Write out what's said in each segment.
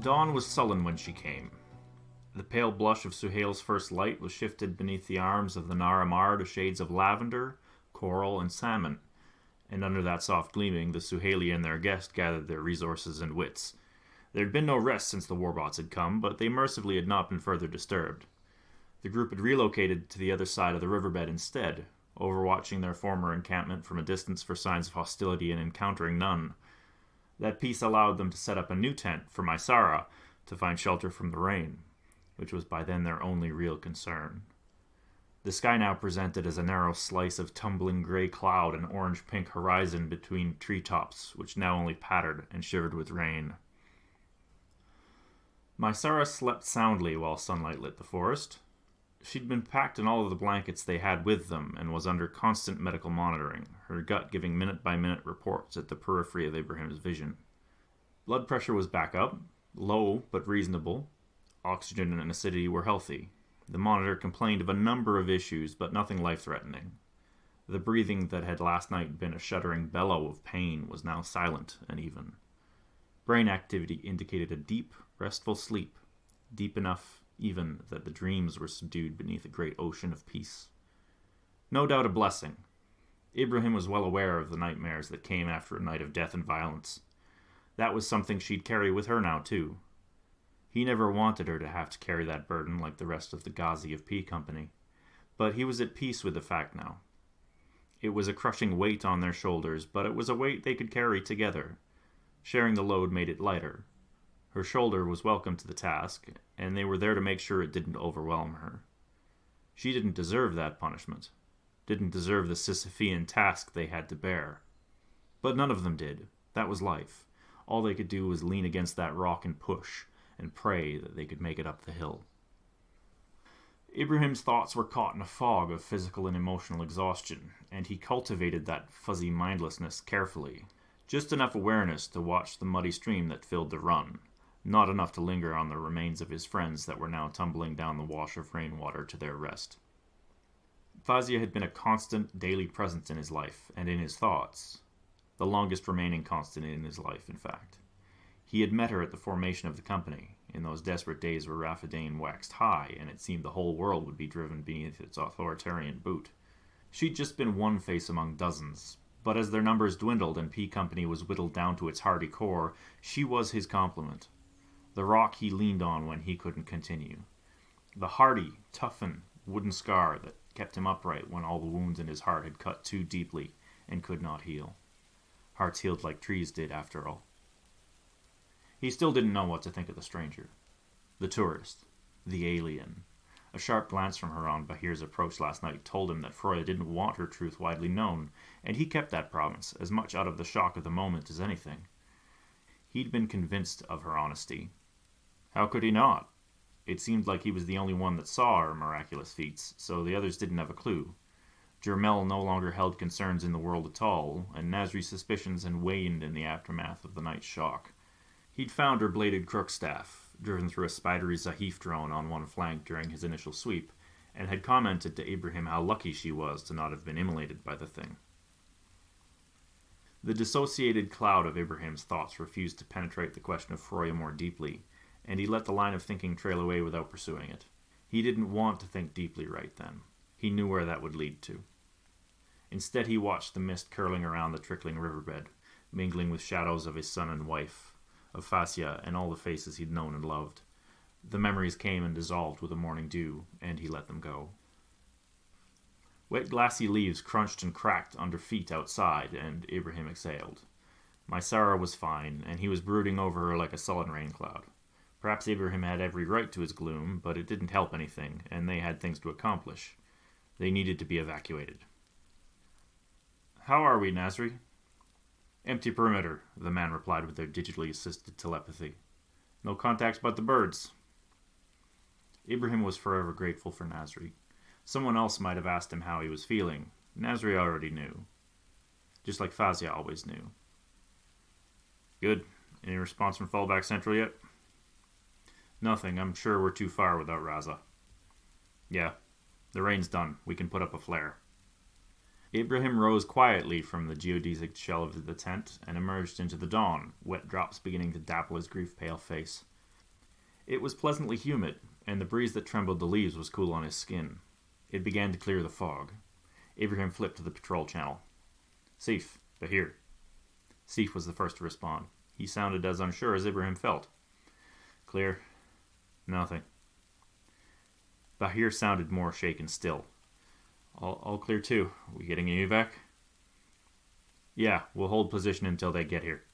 Dawn was sullen when she came. The pale blush of Suhail's first light was shifted beneath the arms of the Naramar to shades of lavender, coral, and salmon, and under that soft gleaming, the Suhaili and their guest gathered their resources and wits. There had been no rest since the warbots had come, but they mercifully had not been further disturbed. The group had relocated to the other side of the riverbed instead, overwatching their former encampment from a distance for signs of hostility and encountering none. That peace allowed them to set up a new tent for Mysara to find shelter from the rain, which was by then their only real concern. The sky now presented as a narrow slice of tumbling gray cloud and orange-pink horizon between treetops, which now only pattered and shivered with rain. Mysara slept soundly while sunlight lit the forest. She'd been packed in all of the blankets they had with them and was under constant medical monitoring, her gut giving minute-by-minute reports at the periphery of Ibrahim's vision. Blood pressure was back up, low but reasonable. Oxygen and acidity were healthy. The monitor complained of a number of issues, but nothing life-threatening. The breathing that had last night been a shuddering bellow of pain was now silent and even. Brain activity indicated a deep, restful sleep, deep enough even that the dreams were subdued beneath a great ocean of peace. No doubt a blessing. Ibrahim was well aware of the nightmares that came after a night of death and violence. That was something she'd carry with her now, too. He never wanted her to have to carry that burden like the rest of the Ghazi of P Company, but he was at peace with the fact now. It was a crushing weight on their shoulders, but it was a weight they could carry together. Sharing the load made it lighter. Her shoulder was welcome to the task, and they were there to make sure it didn't overwhelm her. She didn't deserve that punishment, didn't deserve the Sisyphean task they had to bear. But none of them did. That was life. All they could do was lean against that rock and push, and pray that they could make it up the hill. Ibrahim's thoughts were caught in a fog of physical and emotional exhaustion, and he cultivated that fuzzy mindlessness carefully. Just enough awareness to watch the muddy stream that filled the run, not enough to linger on the remains of his friends that were now tumbling down the wash of rainwater to their rest. Fazia had been a constant, daily presence in his life, and in his thoughts. The longest remaining constant in his life, in fact. He had met her at the formation of the company, in those desperate days where Raphidane waxed high, and it seemed the whole world would be driven beneath its authoritarian boot. She'd just been one face among dozens, but as their numbers dwindled and P Company was whittled down to its hardy core, she was his complement. The rock he leaned on when he couldn't continue. The hardy, toughened, wooden scar that kept him upright when all the wounds in his heart had cut too deeply and could not heal. Hearts healed like trees did, after all. He still didn't know what to think of the stranger. The tourist. The alien. A sharp glance from her on Bahir's approach last night told him that Freya didn't want her truth widely known, and he kept that promise, as much out of the shock of the moment as anything. He'd been convinced of her honesty. How could he not? It seemed like he was the only one that saw her miraculous feats, so the others didn't have a clue. Jermel no longer held concerns in the world at all, and Nasri's suspicions had waned in the aftermath of the night's shock. He'd found her bladed crook staff, driven through a spidery Zahif drone on one flank during his initial sweep, and had commented to Ibrahim how lucky she was to not have been immolated by the thing. The dissociated cloud of Ibrahim's thoughts refused to penetrate the question of Freya more deeply, and he let the line of thinking trail away without pursuing it. He didn't want to think deeply right then. He knew where that would lead to. Instead, he watched the mist curling around the trickling riverbed, mingling with shadows of his son and wife, of Fascia and all the faces he'd known and loved. The memories came and dissolved with the morning dew, and he let them go. Wet glassy leaves crunched and cracked under feet outside, and Ibrahim exhaled. Mysara was fine, and he was brooding over her like a sullen rain cloud. Perhaps Ibrahim had every right to his gloom, but it didn't help anything, and they had things to accomplish. They needed to be evacuated. "How are we, Nasri?" "Empty perimeter," the man replied with their digitally assisted telepathy. "No contacts but the birds." Ibrahim was forever grateful for Nasri. Someone else might have asked him how he was feeling. Nasri already knew. Just like Fazia always knew. "Good. Any response from Fallback Central yet?" "Nothing. I'm sure we're too far without Raza." "Yeah. The rain's done. We can put up a flare." Ibrahim rose quietly from the geodesic shell of the tent and emerged into the dawn, wet drops beginning to dapple his grief-pale face. It was pleasantly humid, and the breeze that trembled the leaves was cool on his skin. It began to clear the fog. Ibrahim flipped to the patrol channel. "Sif, Bahir." Sif was the first to respond. He sounded as unsure as Ibrahim felt. "Clear. Nothing." Bahir sounded more shaken still. All clear too. We getting an evac?" "Yeah, we'll hold position until they get here."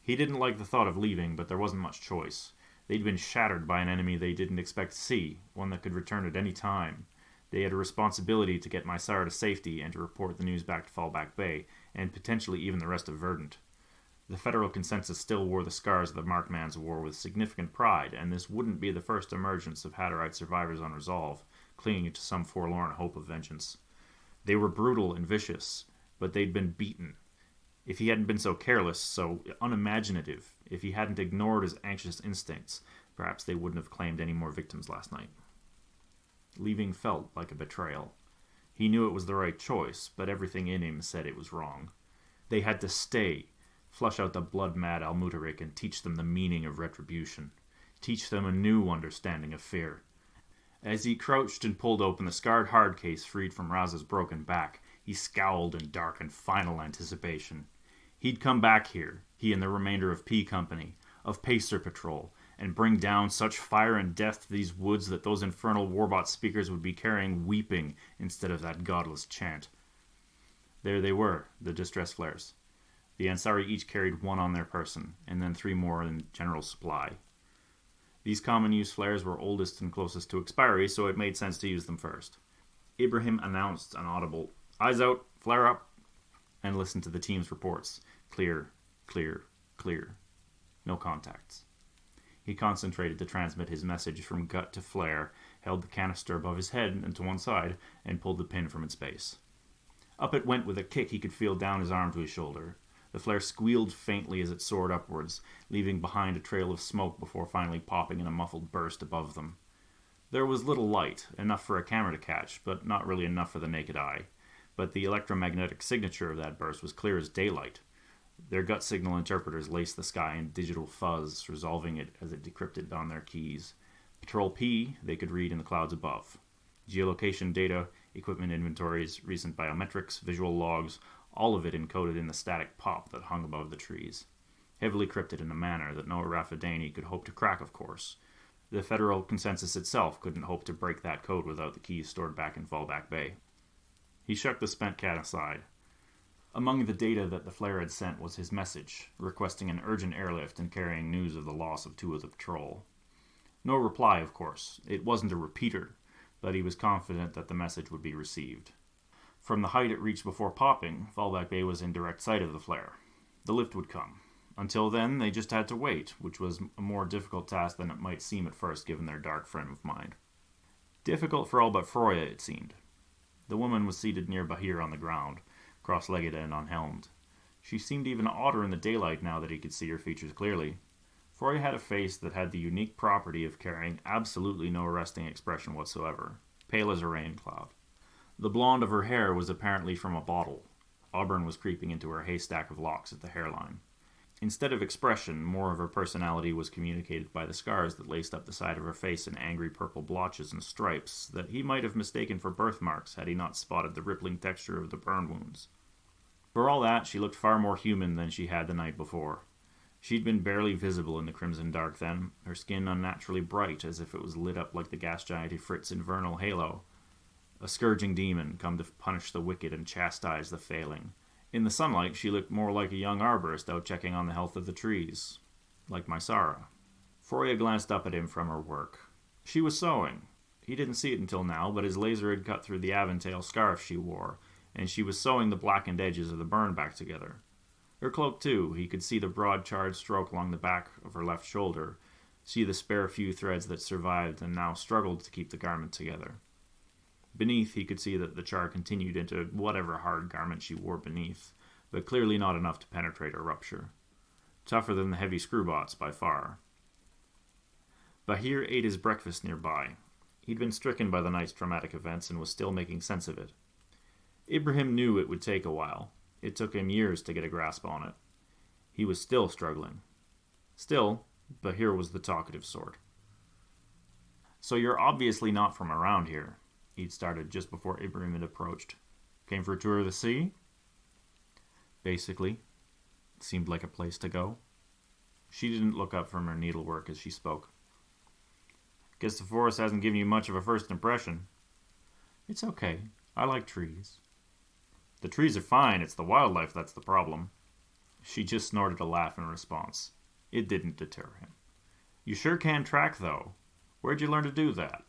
He didn't like the thought of leaving, but there wasn't much choice. They'd been shattered by an enemy they didn't expect to see, one that could return at any time. They had a responsibility to get Mysara to safety and to report the news back to Fallback Bay, and potentially even the rest of Verdant. The Federal consensus still wore the scars the Markmans wore with significant pride, and this wouldn't be the first emergence of Hatterite survivors on resolve, clinging to some forlorn hope of vengeance. They were brutal and vicious, but they'd been beaten. If he hadn't been so careless, so unimaginative, if he hadn't ignored his anxious instincts, perhaps they wouldn't have claimed any more victims last night. Leaving felt like a betrayal. He knew it was the right choice, but everything in him said it was wrong. They had to stay, flush out the blood-mad Al-Mutarik and teach them the meaning of retribution. Teach them a new understanding of fear. As he crouched and pulled open the scarred hard case freed from Raz's broken back, he scowled in dark and final anticipation. He'd come back here, he and the remainder of P Company, of Pacer Patrol, and bring down such fire and death to these woods that those infernal warbot speakers would be carrying weeping instead of that godless chant. There they were, the distress flares. The Ansari each carried one on their person, and then 3 more in general supply. These common use flares were oldest and closest to expiry, so it made sense to use them first. Ibrahim announced an audible, "Eyes out, flare up," and listened to the team's reports. Clear, clear, clear. No contacts. He concentrated to transmit his message from gut to flare, held the canister above his head and to one side, and pulled the pin from its base. Up it went with a kick he could feel down his arm to his shoulder. The flare squealed faintly as it soared upwards, leaving behind a trail of smoke before finally popping in a muffled burst above them. There was little light, enough for a camera to catch, but not really enough for the naked eye. But the electromagnetic signature of that burst was clear as daylight. Their gut signal interpreters laced the sky in digital fuzz, resolving it as it decrypted on their keys. Patrol P they could read in the clouds above. Geolocation data, equipment inventories, recent biometrics, visual logs, all of it encoded in the static pop that hung above the trees. Heavily crypted in a manner that no Rafadani could hope to crack, of course. The Federal consensus itself couldn't hope to break that code without the keys stored back in Fallback Bay. He shook the spent cat aside. Among the data that the flare had sent was his message, requesting an urgent airlift and carrying news of the loss of 2 of the patrol. No reply, of course. It wasn't a repeater, but he was confident that the message would be received. From the height it reached before popping, Fallback Bay was in direct sight of the flare. The lift would come. Until then, they just had to wait, which was a more difficult task than it might seem at first given their dark frame of mind. Difficult for all but Froya, it seemed. The woman was seated near Bahir on the ground, cross-legged and unhelmed. She seemed even odder in the daylight now that he could see her features clearly. Froya had a face that had the unique property of carrying absolutely no resting expression whatsoever, pale as a rain cloud. The blonde of her hair was apparently from a bottle. Auburn was creeping into her haystack of locks at the hairline. Instead of expression, more of her personality was communicated by the scars that laced up the side of her face in angry purple blotches and stripes that he might have mistaken for birthmarks had he not spotted the rippling texture of the burn wounds. For all that, she looked far more human than she had the night before. She'd been barely visible in the crimson dark then, her skin unnaturally bright as if it was lit up like the gas giant Ifrit's infernal halo. A scourging demon come to punish the wicked and chastise the failing. In the sunlight, she looked more like a young arborist out checking on the health of the trees. Like Mysara. Froya glanced up at him from her work. She was sewing. He didn't see it until now, but his laser had cut through the aventail scarf she wore, and she was sewing the blackened edges of the burn back together. Her cloak, too, he could see the broad charred stroke along the back of her left shoulder, see the spare few threads that survived and now struggled to keep the garment together. Beneath, he could see that the char continued into whatever hard garment she wore beneath, but clearly not enough to penetrate or rupture. Tougher than the heavy screwbots by far. Bahir ate his breakfast nearby. He'd been stricken by the night's traumatic events and was still making sense of it. Ibrahim knew it would take a while. It took him years to get a grasp on it. He was still struggling. Still, Bahir was the talkative sort. So you're obviously not from around here, he'd started just before Ibrahim had approached. Came for a tour of the sea? Basically. Seemed like a place to go. She didn't look up from her needlework as she spoke. Guess the forest hasn't given you much of a first impression. It's okay. I like trees. The trees are fine. It's the wildlife that's the problem. She just snorted a laugh in response. It didn't deter him. You sure can track, though. Where'd you learn to do that?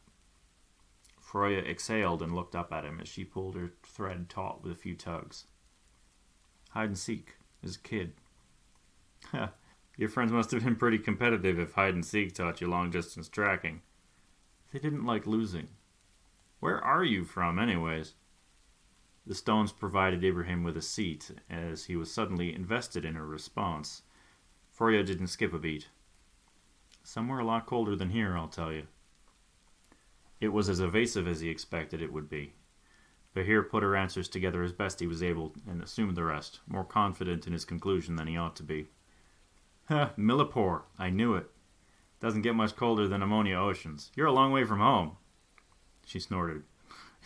Freya exhaled and looked up at him as she pulled her thread taut with a few tugs. Hide and seek, as a kid. Your friends must have been pretty competitive if hide and seek taught you long-distance tracking. They didn't like losing. Where are you from, anyways? The stones provided Ibrahim with a seat, as he was suddenly invested in her response. Freya didn't skip a beat. Somewhere a lot colder than here, I'll tell you. It was as evasive as he expected it would be. Bahir put her answers together as best he was able and assumed the rest, more confident in his conclusion than he ought to be. Millipore, I knew it. Doesn't get much colder than ammonia oceans. You're a long way from home. She snorted.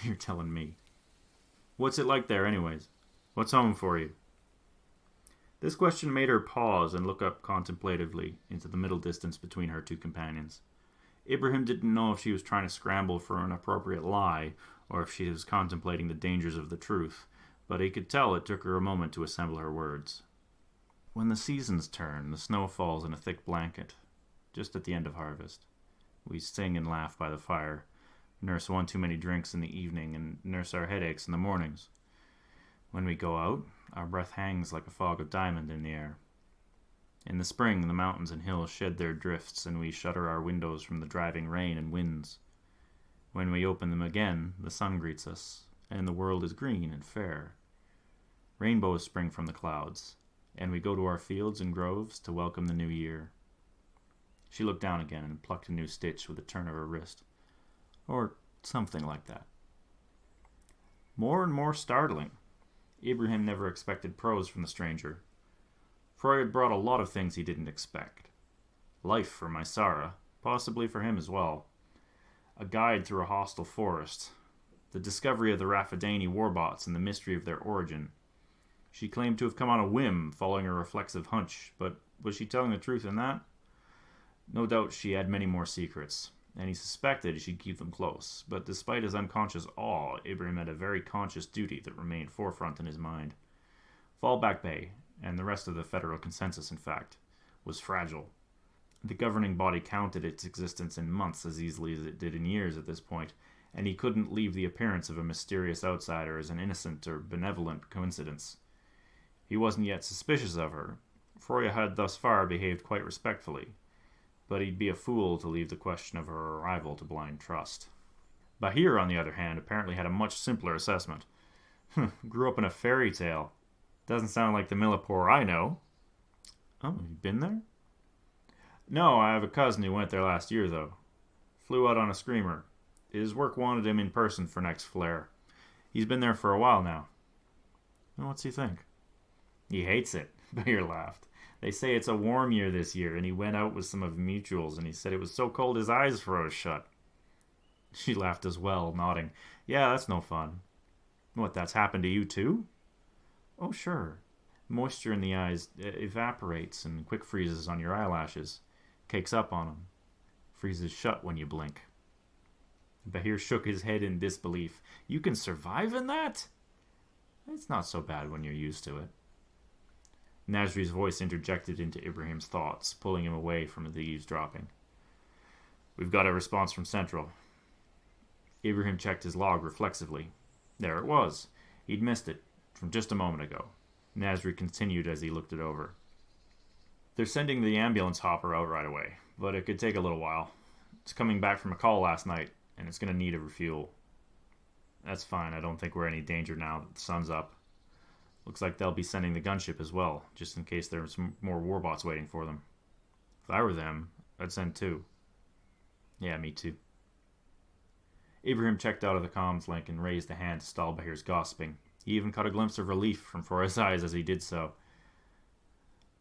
You're telling me. What's it like there, anyways? What's home for you? This question made her pause and look up contemplatively into the middle distance between her two companions. Ibrahim didn't know if she was trying to scramble for an appropriate lie or if she was contemplating the dangers of the truth, but he could tell it took her a moment to assemble her words. When the seasons turn, the snow falls in a thick blanket, just at the end of harvest. We sing and laugh by the fire, nurse one too many drinks in the evening, and nurse our headaches in the mornings. When we go out, our breath hangs like a fog of diamond in the air. In the spring, the mountains and hills shed their drifts, and we shutter our windows from the driving rain and winds. When we open them again, the sun greets us, and the world is green and fair. Rainbows spring from the clouds, and we go to our fields and groves to welcome the new year. She looked down again and plucked a new stitch with a turn of her wrist. Or something like that. More and more startling. Ibrahim never expected prose from the stranger. Freud brought a lot of things he didn't expect. Life for Mysara, possibly for him as well. A guide through a hostile forest. The discovery of the Raffadani warbots and the mystery of their origin. She claimed to have come on a whim, following a reflexive hunch, but was she telling the truth in that? No doubt she had many more secrets, and he suspected she'd keep them close, but despite his unconscious awe, Ibrahim had a very conscious duty that remained forefront in his mind. Fallback Bay, and the rest of the federal consensus, in fact, was fragile. The governing body counted its existence in months as easily as it did in years at this point, and he couldn't leave the appearance of a mysterious outsider as an innocent or benevolent coincidence. He wasn't yet suspicious of her. Freya had thus far behaved quite respectfully, but he'd be a fool to leave the question of her arrival to blind trust. Bahir, on the other hand, apparently had a much simpler assessment. Grew up in a fairy tale. Doesn't sound like the Millipore I know. Oh, you been there? No, I have a cousin who went there last year, though. Flew out on a screamer. His work wanted him in person for next flare. He's been there for a while now. Well, what's he think? He hates it, Bahir laughed. They say it's a warm year this year, and he went out with some of the mutuals, and he said it was so cold his eyes froze shut. She laughed as well, nodding. Yeah, that's no fun. What, that's happened to you too? Oh, sure. Moisture in the eyes evaporates and quick freezes on your eyelashes. Cakes up on them. Freezes shut when you blink. Bahir shook his head in disbelief. You can survive in that? It's not so bad when you're used to it. Nasri's voice interjected into Ibrahim's thoughts, pulling him away from the eavesdropping. We've got a response from Central. Ibrahim checked his log reflexively. There it was. He'd missed it from just a moment ago. Nasri continued as he looked it over. They're sending the ambulance hopper out right away, but it could take a little while. It's coming back from a call last night, and it's going to need a refuel. That's fine. I don't think we're in any danger now that the sun's up. Looks like they'll be sending the gunship as well, just in case there's some more warbots waiting for them. If I were them, I'd send two. Yeah, me too. Ibrahim checked out of the comms link and raised a hand to stall Bahir's gossiping. He even caught a glimpse of relief from Forrest's eyes as he did so.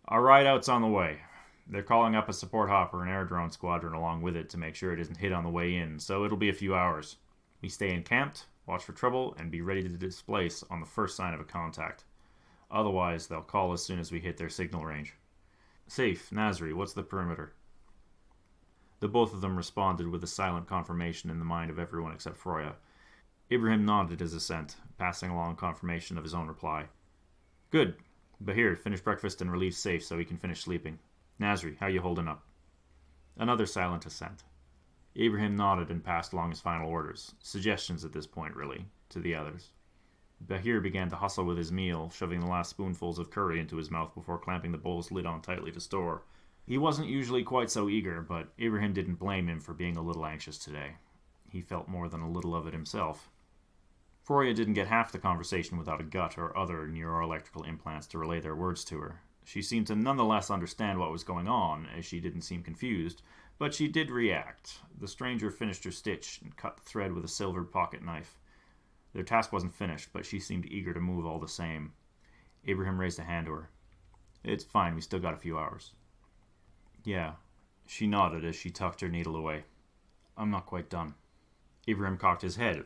Our ride out's on the way. They're calling up a support hopper and air drone squadron along with it to make sure it isn't hit on the way in, so it'll be a few hours. We stay encamped, watch for trouble, and be ready to displace on the first sign of a contact. Otherwise, they'll call as soon as we hit their signal range. Safe, Nasri, what's the perimeter? The both of them responded with a silent confirmation in the mind of everyone except Froya. Ibrahim nodded his assent, passing along confirmation of his own reply. Good. Bahir, finish breakfast and relieve Safe so he can finish sleeping. Nasri, how you holding up? Another silent assent. Ibrahim nodded and passed along his final orders, suggestions at this point, really, to the others. Bahir began to hustle with his meal, shoving the last spoonfuls of curry into his mouth before clamping the bowl's lid on tightly to store. He wasn't usually quite so eager, but Ibrahim didn't blame him for being a little anxious today. He felt more than a little of it himself. Froya didn't get half the conversation without a gut or other neuroelectrical implants to relay their words to her. She seemed to nonetheless understand what was going on, as she didn't seem confused, but she did react. The stranger finished her stitch and cut the thread with a silvered pocket knife. Their task wasn't finished, but she seemed eager to move all the same. Ibrahim raised a hand to her. It's fine, we still got a few hours. Yeah, she nodded as she tucked her needle away. I'm not quite done. Ibrahim cocked his head.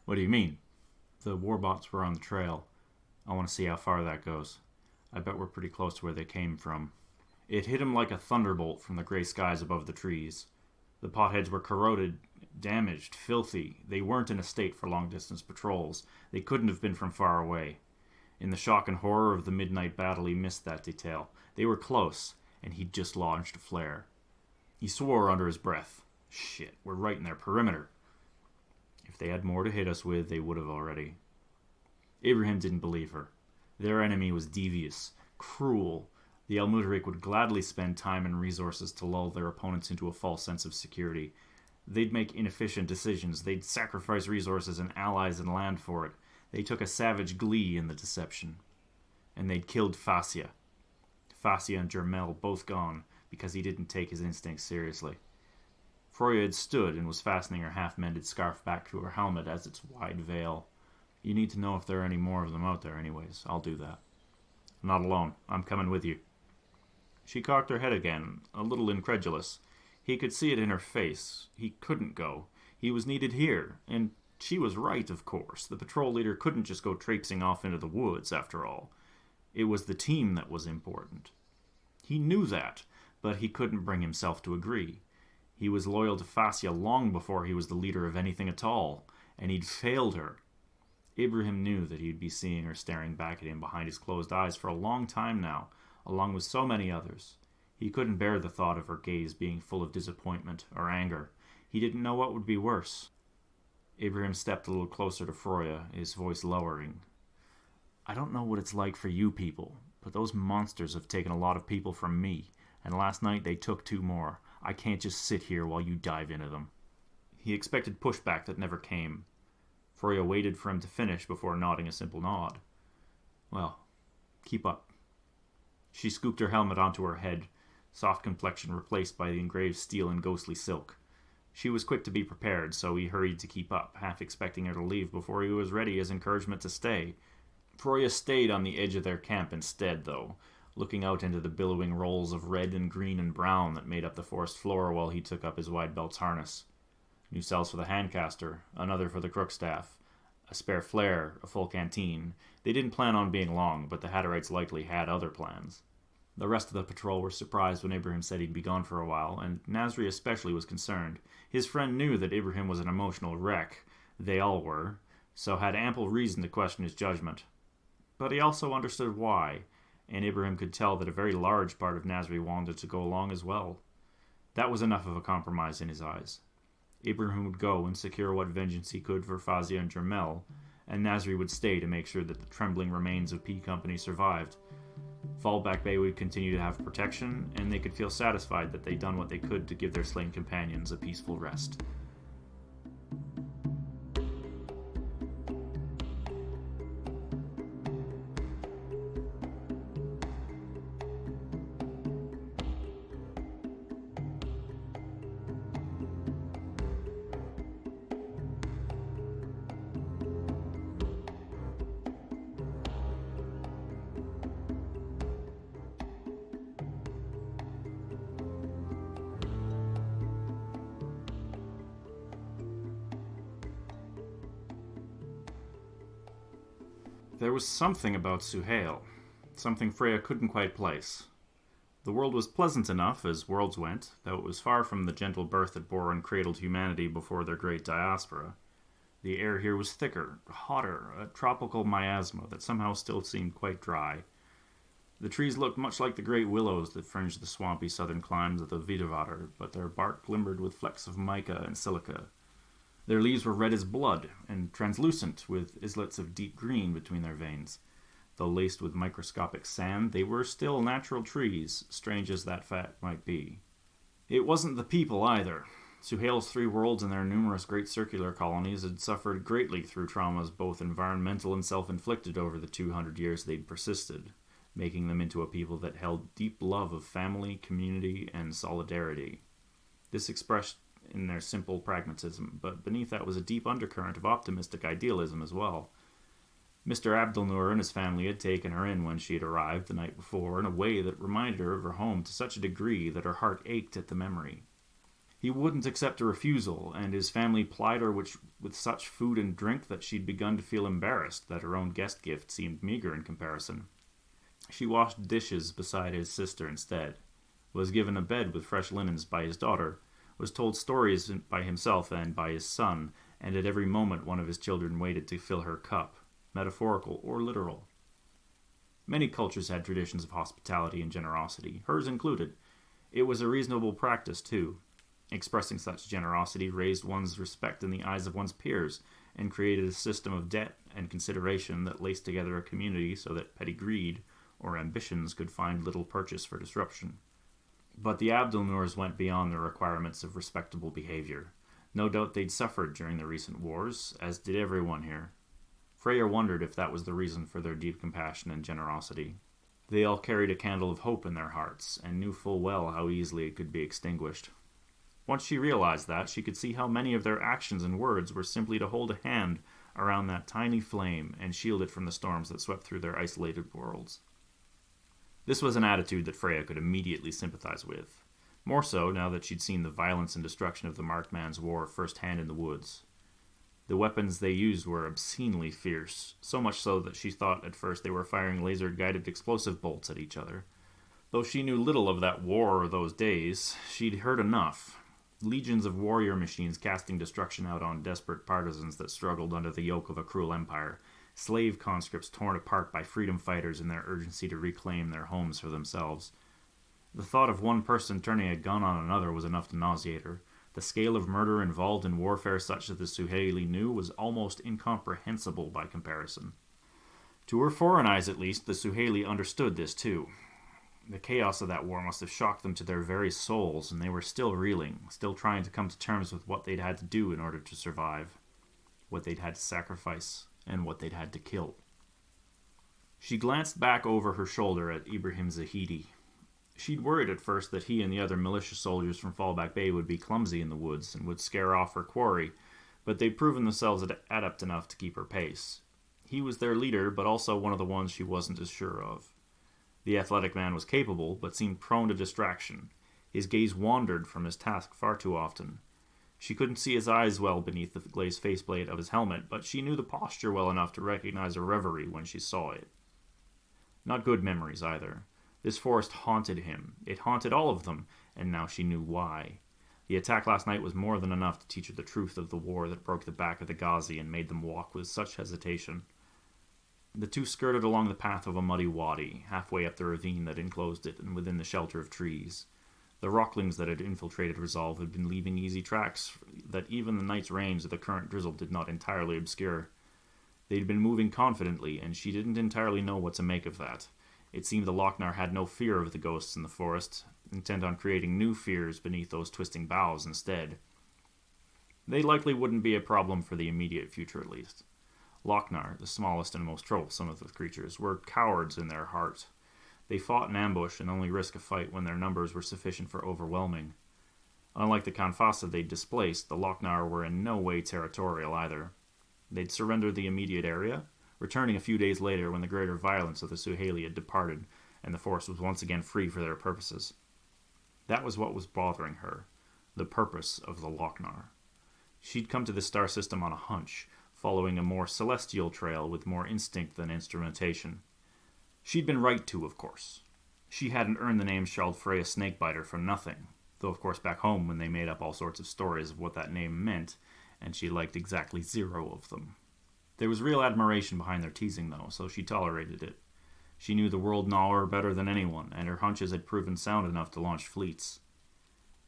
What do you mean? The warbots were on the trail. I want to see how far that goes. I bet we're pretty close to where they came from. It hit him like a thunderbolt from the gray skies above the trees. The potheads were corroded, damaged, filthy. They weren't in a state for long-distance patrols. They couldn't have been from far away. In the shock and horror of the midnight battle, he missed that detail. They were close, and he'd just launched a flare. He swore under his breath. Shit, we're right in their perimeter. If they had more to hit us with, they would have already. Ibrahim didn't believe her. Their enemy was devious, cruel. The Al-Mutarik would gladly spend time and resources to lull their opponents into a false sense of security. They'd make inefficient decisions. They'd sacrifice resources and allies and land for it. They took a savage glee in the deception. And they'd killed Fascia. Fascia and Jermel both gone because he didn't take his instincts seriously. Froya had stood and was fastening her half-mended scarf back to her helmet as its wide veil. You need to know if there are any more of them out there anyways. I'll do that. Not alone. I'm coming with you. She cocked her head again, a little incredulous. He could see it in her face. He couldn't go. He was needed here, and she was right, of course. The patrol leader couldn't just go traipsing off into the woods, after all. It was the team that was important. He knew that, but he couldn't bring himself to agree. He was loyal to Fascia long before he was the leader of anything at all, and he'd failed her. Ibrahim knew that he'd be seeing her staring back at him behind his closed eyes for a long time now, along with so many others. He couldn't bear the thought of her gaze being full of disappointment or anger. He didn't know what would be worse. Ibrahim stepped a little closer to Froya, his voice lowering. I don't know what it's like for you people, but those monsters have taken a lot of people from me, and last night they took 2 more. I can't just sit here while you dive into them. He expected pushback that never came. Froya waited for him to finish before nodding a simple nod. Well, keep up. She scooped her helmet onto her head, soft complexion replaced by the engraved steel and ghostly silk. She was quick to be prepared, so he hurried to keep up, half expecting her to leave before he was ready as encouragement to stay. Froya stayed on the edge of their camp instead, though, looking out into the billowing rolls of red and green and brown that made up the forest floor while he took up his wide belt's harness. New cells for the handcaster, another for the crookstaff, a spare flare, a full canteen. They didn't plan on being long, but the Hatterites likely had other plans. The rest of the patrol were surprised when Ibrahim said he'd be gone for a while, and Nasri especially was concerned. His friend knew that Ibrahim was an emotional wreck. They all were, so had ample reason to question his judgment. But he also understood why, and Ibrahim could tell that a very large part of Nasri wanted to go along as well. That was enough of a compromise in his eyes. Ibrahim would go and secure what vengeance he could for Fascia and Jermel, and Nasri would stay to make sure that the trembling remains of P Company survived. Fallback Bay would continue to have protection, and they could feel satisfied that they'd done what they could to give their slain companions a peaceful rest. There was something about Suhail, something Freya couldn't quite place. The world was pleasant enough, as worlds went, though it was far from the gentle birth that bore and cradled humanity before their great diaspora. The air here was thicker, hotter, a tropical miasma that somehow still seemed quite dry. The trees looked much like the great willows that fringed the swampy southern climes of the Vidavatar, but their bark glimmered with flecks of mica and silica. Their leaves were red as blood, and translucent, with islets of deep green between their veins. Though laced with microscopic sand, they were still natural trees, strange as that fact might be. It wasn't the people, either. Suhail's 3 worlds and their numerous great circular colonies had suffered greatly through traumas both environmental and self-inflicted over the 200 years they'd persisted, making them into a people that held deep love of family, community, and solidarity. This expressed in their simple pragmatism, but beneath that was a deep undercurrent of optimistic idealism as well. Mr. Abdelnour and his family had taken her in when she had arrived the night before in a way that reminded her of her home to such a degree that her heart ached at the memory. He wouldn't accept a refusal, and his family plied her with such food and drink that she'd begun to feel embarrassed that her own guest gift seemed meager in comparison. She washed dishes beside his sister instead, was given a bed with fresh linens by his daughter, was told stories by himself and by his son, and at every moment one of his children waited to fill her cup, metaphorical or literal. Many cultures had traditions of hospitality and generosity, hers included. It was a reasonable practice, too. Expressing such generosity raised one's respect in the eyes of one's peers, and created a system of debt and consideration that laced together a community so that petty greed or ambitions could find little purchase for disruption. But the Abdelnours went beyond the requirements of respectable behavior. No doubt they'd suffered during the recent wars, as did everyone here. Freya wondered if that was the reason for their deep compassion and generosity. They all carried a candle of hope in their hearts, and knew full well how easily it could be extinguished. Once she realized that, she could see how many of their actions and words were simply to hold a hand around that tiny flame and shield it from the storms that swept through their isolated worlds. This was an attitude that Freya could immediately sympathize with, more so now that she'd seen the violence and destruction of the Marked Man's war firsthand in the woods. The weapons they used were obscenely fierce, so much so that she thought at first they were firing laser-guided explosive bolts at each other. Though she knew little of that war or those days, she'd heard enough. Legions of warrior machines casting destruction out on desperate partisans that struggled under the yoke of a cruel empire, slave conscripts torn apart by freedom fighters in their urgency to reclaim their homes for themselves. The thought of one person turning a gun on another was enough to nauseate her. The scale of murder involved in warfare such as the Suhaili knew was almost incomprehensible by comparison. To her foreign eyes at least, the Suhaili understood this too. The chaos of that war must have shocked them to their very souls, and they were still reeling, still trying to come to terms with what they'd had to do in order to survive, what they'd had to sacrifice, and what they'd had to kill. She glanced back over her shoulder at Ibrahim Zahidi. She'd worried at first that he and the other militia soldiers from Fallback Bay would be clumsy in the woods and would scare off her quarry, but they'd proven themselves adept enough to keep her pace. He was their leader, but also one of the ones she wasn't as sure of. The athletic man was capable, but seemed prone to distraction. His gaze wandered from his task far too often. She couldn't see his eyes well beneath the glazed faceplate of his helmet, but she knew the posture well enough to recognize a reverie when she saw it. Not good memories, either. This forest haunted him. It haunted all of them, and now she knew why. The attack last night was more than enough to teach her the truth of the war that broke the back of the Ghazi and made them walk with such hesitation. The two skirted along the path of a muddy wadi, halfway up the ravine that enclosed it and within the shelter of trees. The rocklings that had infiltrated Resolve had been leaving easy tracks that even the night's rains or the current drizzle did not entirely obscure. They'd been moving confidently, and she didn't entirely know what to make of that. It seemed the Lochnar had no fear of the ghosts in the forest, intent on creating new fears beneath those twisting boughs instead. They likely wouldn't be a problem for the immediate future, at least. Lochnar, the smallest and most troublesome of the creatures, were cowards in their heart. They fought in ambush and only risked a fight when their numbers were sufficient for overwhelming. Unlike the Kanfasa they'd displaced, the Lochnar were in no way territorial either. They'd surrendered the immediate area, returning a few days later when the greater violence of the Suhaili had departed and the force was once again free for their purposes. That was what was bothering her, the purpose of the Lochnar. She'd come to this star system on a hunch, following a more celestial trail with more instinct than instrumentation. She'd been right to, of course. She hadn't earned the name Charles Freya Snakebiter for nothing, though of course back home when they made up all sorts of stories of what that name meant, and she liked exactly 0 of them. There was real admiration behind their teasing, though, so she tolerated it. She knew the world gnawer better than anyone, and her hunches had proven sound enough to launch fleets.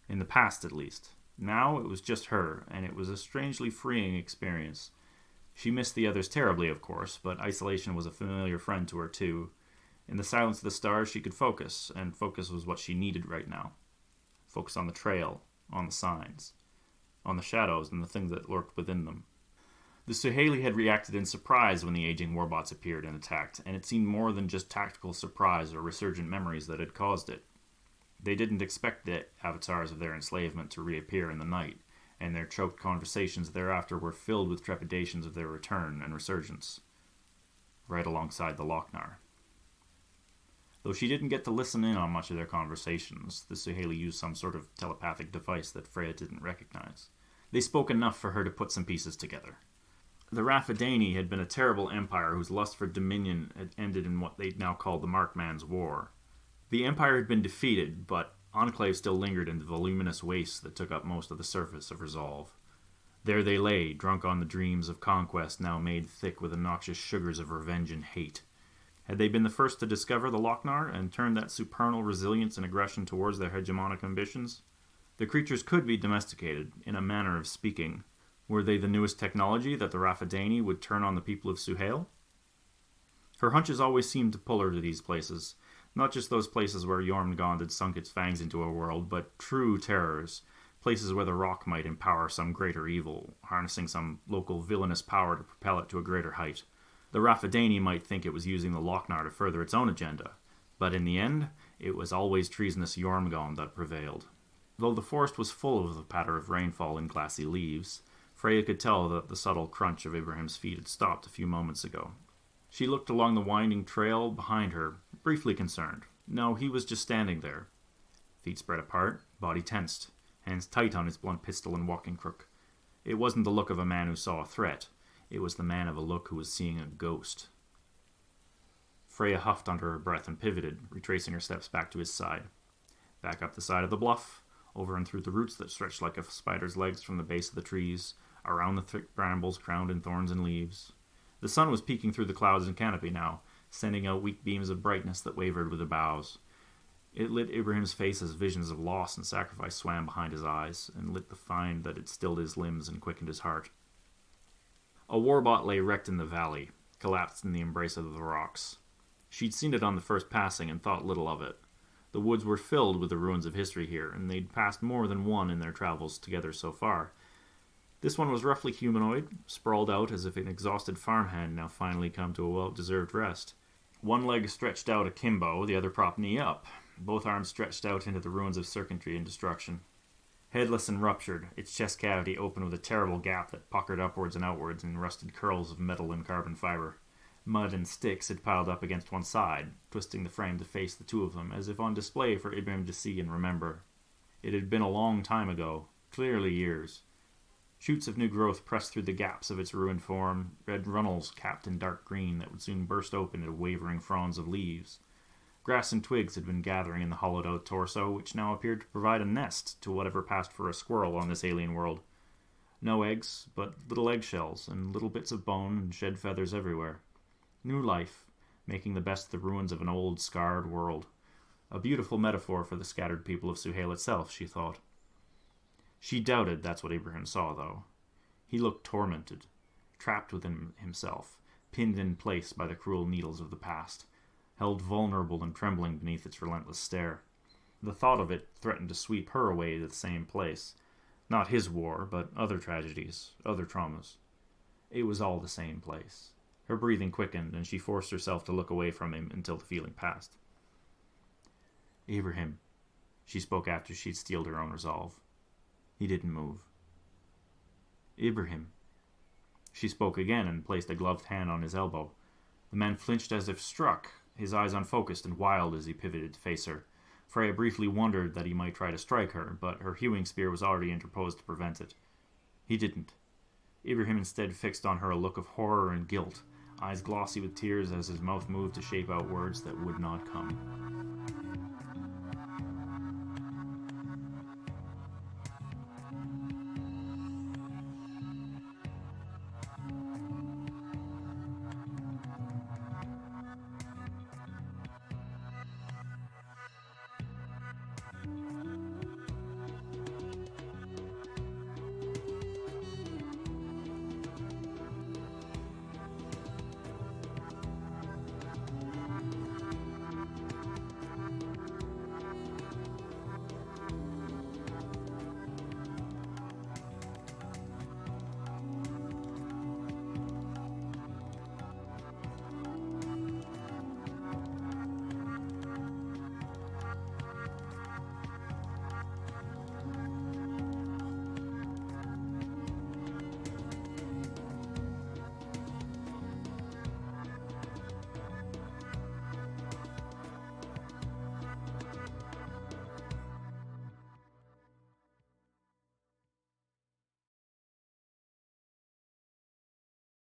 In the past, at least. Now it was just her, and it was a strangely freeing experience. She missed the others terribly, of course, but isolation was a familiar friend to her, too. In the silence of the stars, she could focus, and focus was what she needed right now. Focus on the trail, on the signs, on the shadows and the things that lurked within them. The Suhail had reacted in surprise when the aging warbots appeared and attacked, and it seemed more than just tactical surprise or resurgent memories that had caused it. They didn't expect the avatars of their enslavement to reappear in the night, and their choked conversations thereafter were filled with trepidations of their return and resurgence, right alongside the Lochnar. Though she didn't get to listen in on much of their conversations, the Suhail used some sort of telepathic device that Freya didn't recognize. They spoke enough for her to put some pieces together. The Raphidani had been a terrible empire whose lust for dominion had ended in what they'd now called the Markman's War. The empire had been defeated, but Enclave still lingered in the voluminous wastes that took up most of the surface of Resolve. There they lay, drunk on the dreams of conquest now made thick with the noxious sugars of revenge and hate. Had they been the first to discover the Lochnar and turn that supernal resilience and aggression towards their hegemonic ambitions? The creatures could be domesticated, in a manner of speaking. Were they the newest technology that the Raphidani would turn on the people of Suhail? Her hunches always seemed to pull her to these places, not just those places where Jormungand had sunk its fangs into a world, but true terrors, places where the rock might empower some greater evil, harnessing some local villainous power to propel it to a greater height. The Raphidani might think it was using the Lochnar to further its own agenda, but in the end, it was always treasonous Jormungand that prevailed. Though the forest was full of the patter of rainfall and glassy leaves, Freya could tell that the subtle crunch of Ibrahim's feet had stopped a few moments ago. She looked along the winding trail behind her, briefly concerned. No, he was just standing there. Feet spread apart, body tensed, hands tight on his blunt pistol and walking crook. It wasn't the look of a man who saw a threat. It was the man of a look who was seeing a ghost. Freya huffed under her breath and pivoted, retracing her steps back to his side. Back up the side of the bluff, over and through the roots that stretched like a spider's legs from the base of the trees, around the thick brambles crowned in thorns and leaves. The sun was peeking through the clouds and canopy now, sending out weak beams of brightness that wavered with the boughs. It lit Ibrahim's face as visions of loss and sacrifice swam behind his eyes, and lit the find that it stilled his limbs and quickened his heart. A warbot lay wrecked in the valley, collapsed in the embrace of the rocks. She'd seen it on the first passing and thought little of it. The woods were filled with the ruins of history here, and they'd passed more than one in their travels together so far. This one was roughly humanoid, sprawled out as if an exhausted farmhand now finally come to a well-deserved rest. One leg stretched out akimbo, the other propped knee up, both arms stretched out into the ruins of circuitry and destruction. Headless and ruptured, its chest cavity open with a terrible gap that puckered upwards and outwards in rusted curls of metal and carbon fiber. Mud and sticks had piled up against one side, twisting the frame to face the two of them, as if on display for Ibrahim to see and remember. It had been a long time ago, clearly years. Shoots of new growth pressed through the gaps of its ruined form, red runnels capped in dark green that would soon burst open into wavering fronds of leaves. Grass and twigs had been gathering in the hollowed-out torso, which now appeared to provide a nest to whatever passed for a squirrel on this alien world. No eggs, but little eggshells, and little bits of bone and shed feathers everywhere. New life, making the best of the ruins of an old, scarred world. A beautiful metaphor for the scattered people of Suhail itself, she thought. She doubted that's what Ibrahim saw, though. He looked tormented, trapped within himself, pinned in place by the cruel needles of the past, held vulnerable and trembling beneath its relentless stare. The thought of it threatened to sweep her away to the same place. Not his war, but other tragedies, other traumas. It was all the same place. Her breathing quickened, and she forced herself to look away from him until the feeling passed. Ibrahim, she spoke after she'd steeled her own resolve. He didn't move. Ibrahim. She spoke again and placed a gloved hand on his elbow. The man flinched as if struck, his eyes unfocused and wild as he pivoted to face her. Freya briefly wondered that he might try to strike her, but her hewing spear was already interposed to prevent it. He didn't. Ibrahim instead fixed on her a look of horror and guilt, eyes glossy with tears as his mouth moved to shape out words that would not come.